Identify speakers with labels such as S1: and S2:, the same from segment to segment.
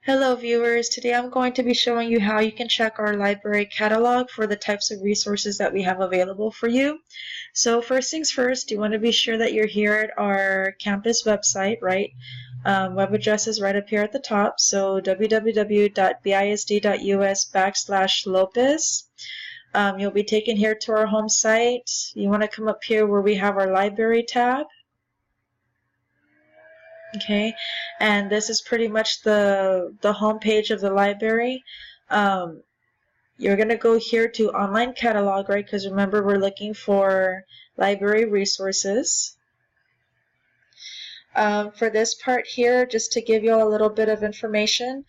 S1: Hello viewers, today I'm going to be showing you how you can check our library catalog for the types of resources that we have available for you. So first things first, you want to be sure that you're here at our campus website, right? Web address is right up here at the top, so www.bisd.us/Lopez. You'll be taken here to our home site. You want to come up here where we have our library tab. Okay, and this is pretty much the home page of the library. You're going to go here to online catalog, right? Because remember, we're looking for library resources. For this part here, just to give you all a little bit of information,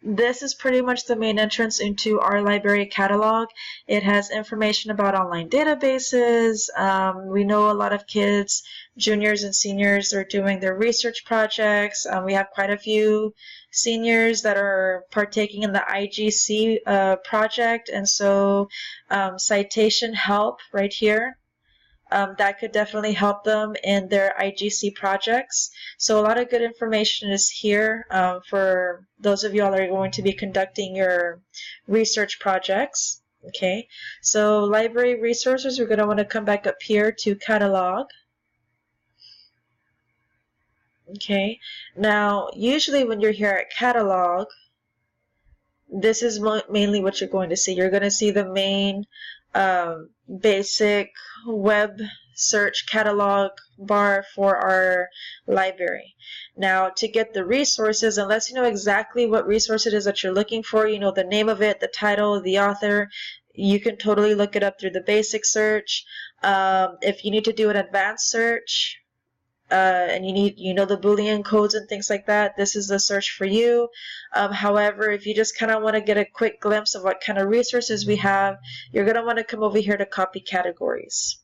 S1: this is pretty much the main entrance into our library catalog. It has information about online databases. We know a lot of kids, juniors and seniors, are doing their research projects. We have quite a few seniors that are partaking in the IGC project, and so citation help right here. That could definitely help them in their IGC projects. So a lot of good information is here for those of you all that are going to be conducting your research projects. Okay, so library resources, we're going to want to come back up here to catalog. Okay, now usually when you're here at catalog, this is mainly what you're going to see. You're going to see the main basic web search catalog bar for our library. Now, to get the resources, unless you know exactly what resource it is that you're looking for, you know the name of it, the title, the author, you can totally look it up through the basic search. If you need to do an advanced search, and you know the Boolean codes and things like that, this is the search for you. However, if you just kind of want to get a quick glimpse of what kind of resources we have, you're going to want to come over here to copy categories.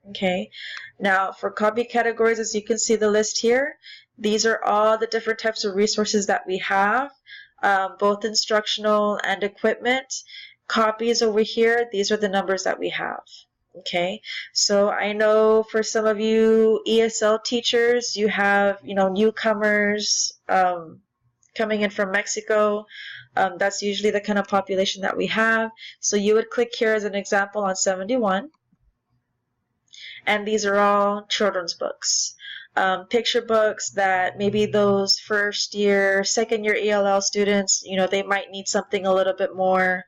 S1: Okay, now for copy categories, as you can see the list here, these are all the different types of resources that we have, both instructional and equipment. Copies over here, these are the numbers that we have. Okay, so I know for some of you ESL teachers, you have, newcomers coming in from Mexico. That's usually the kind of population that we have. So you would click here as an example on 71. And these are all children's books. Picture books that maybe those first year, second year ELL students, they might need something a little bit more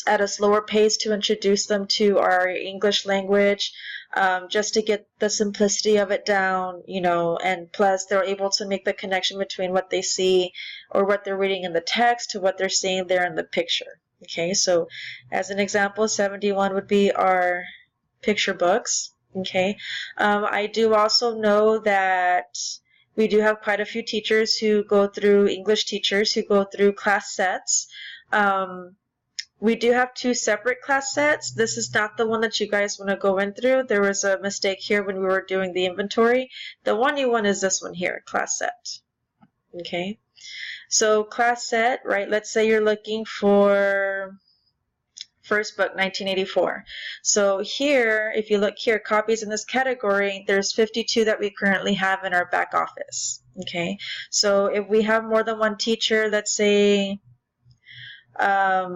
S1: at a slower pace to introduce them to our English language, just to get the simplicity of it down, and plus they're able to make the connection between what they see or what they're reading in the text to what they're seeing there in the picture. Okay, so as an example, 71 would be our picture books. Okay, I do also know that we do have quite a few teachers who go through, English teachers who go through class sets. We do have two separate class sets. This is not the one that you guys want to go in through. There was a mistake here when we were doing the inventory. The one you want is this one here, class set. Okay, so class set, right? Let's say you're looking for first book, 1984. So here, if you look here, copies in this category, there's 52 that we currently have in our back office. Okay, so if we have more than one teacher, let's say, I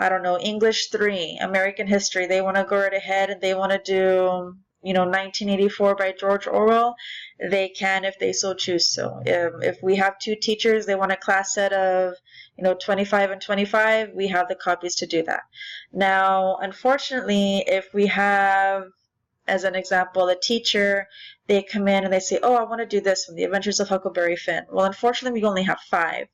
S1: don't know, English 3, American history, they want to go right ahead and they want to do, 1984 by George Orwell, they can if they so choose so. If we have two teachers, they want a class set of, 25 and 25, we have the copies to do that. Now, unfortunately, if we have, as an example, a teacher, they come in and they say, oh, I want to do this one, The Adventures of Huckleberry Finn. Well, unfortunately, we only have 5.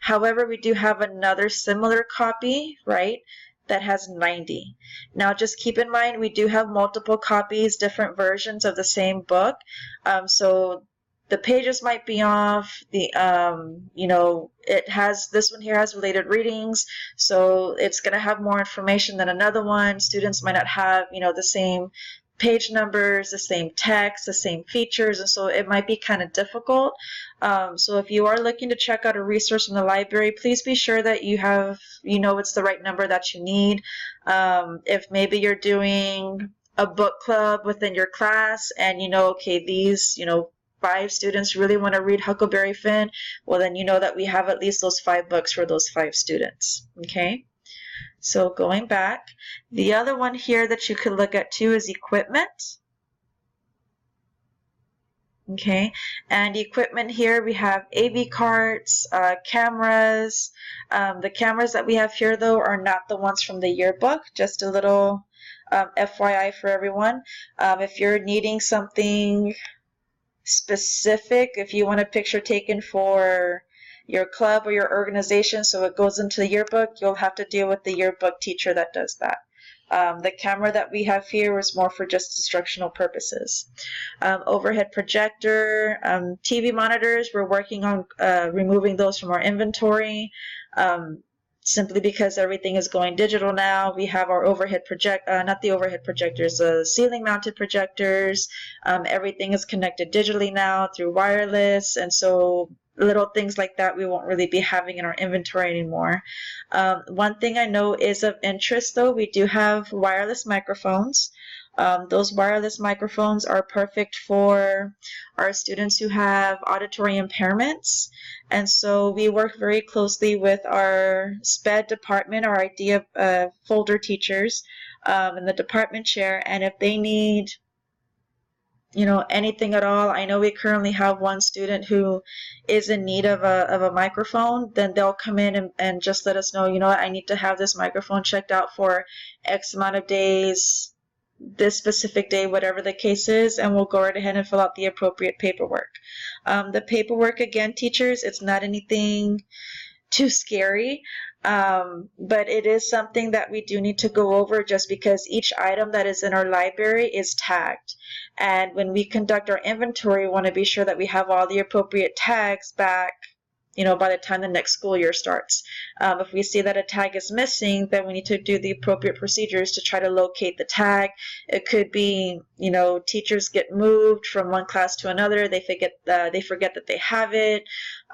S1: However, we do have another similar copy, right, that has 90. Now, just keep in mind, we do have multiple copies, different versions of the same book. So the pages might be off. This one here has related readings, so it's going to have more information than another one. Students might not have, the same page numbers, the same text, the same features, and so it might be kind of difficult. So if you are looking to check out a resource from the library, please be sure that you have, it's the right number that you need. If maybe you're doing a book club within your class and okay, these, 5 students really want to read Huckleberry Finn, well, then you know that we have at least those 5 books for those 5 students. Okay, so going back, the other one here that you could look at too is equipment. Okay, and equipment here we have AV carts, cameras. The cameras that we have here though are not the ones from the yearbook, just a little FYI for everyone. If you're needing something specific, if you want a picture taken for your club or your organization so it goes into the yearbook, you'll have to deal with the yearbook teacher that does that. The camera that we have here is more for just instructional purposes. Overhead projector, TV monitors, we're working on removing those from our inventory. Simply because everything is going digital now. We have our overhead not the overhead projectors, the ceiling mounted projectors. Everything is connected digitally now through wireless, and so little things like that we won't really be having in our inventory anymore. One thing I know is of interest though, we do have wireless microphones. Those wireless microphones are perfect for our students who have auditory impairments. And so we work very closely with our SPED department, our idea folder teachers, and the department chair. And if they need, you know, anything at all, I know we currently have one student who is in need of a microphone, then they'll come in and just let us know, you know what, I need to have this microphone checked out for X amount of days, this specific day, whatever the case is, and we'll go right ahead and fill out the appropriate paperwork. The paperwork, again, teachers, it's not anything too scary, but it is something that we do need to go over just because each item that is in our library is tagged. And when we conduct our inventory, we want to be sure that we have all the appropriate tags back, you know, by the time the next school year starts. If we see that a tag is missing, then we need to do the appropriate procedures to try to locate the tag. It could be, you know, teachers get moved from one class to another. They forget that they have it.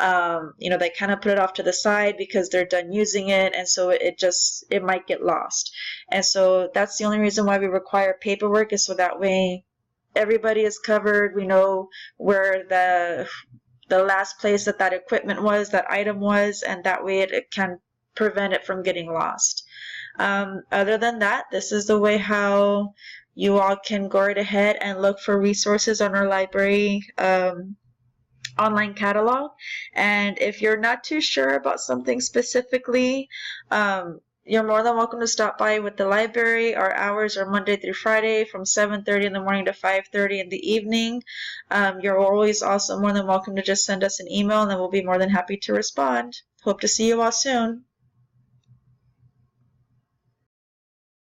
S1: You know, they kind of put it off to the side because they're done using it, and so it might get lost. And so that's the only reason why we require paperwork, is so that way everybody is covered. We know where the last place that equipment was, that item was, and that way it can prevent it from getting lost. Other than that, this is the way how you all can go right ahead and look for resources on our library online catalog. And if you're not too sure about something specifically, you're more than welcome to stop by with the library. Our hours are Monday through Friday from 7:30 in the morning to 5:30 in the evening. You're always also more than welcome to just send us an email, and then we'll be more than happy to respond. Hope to see you all soon.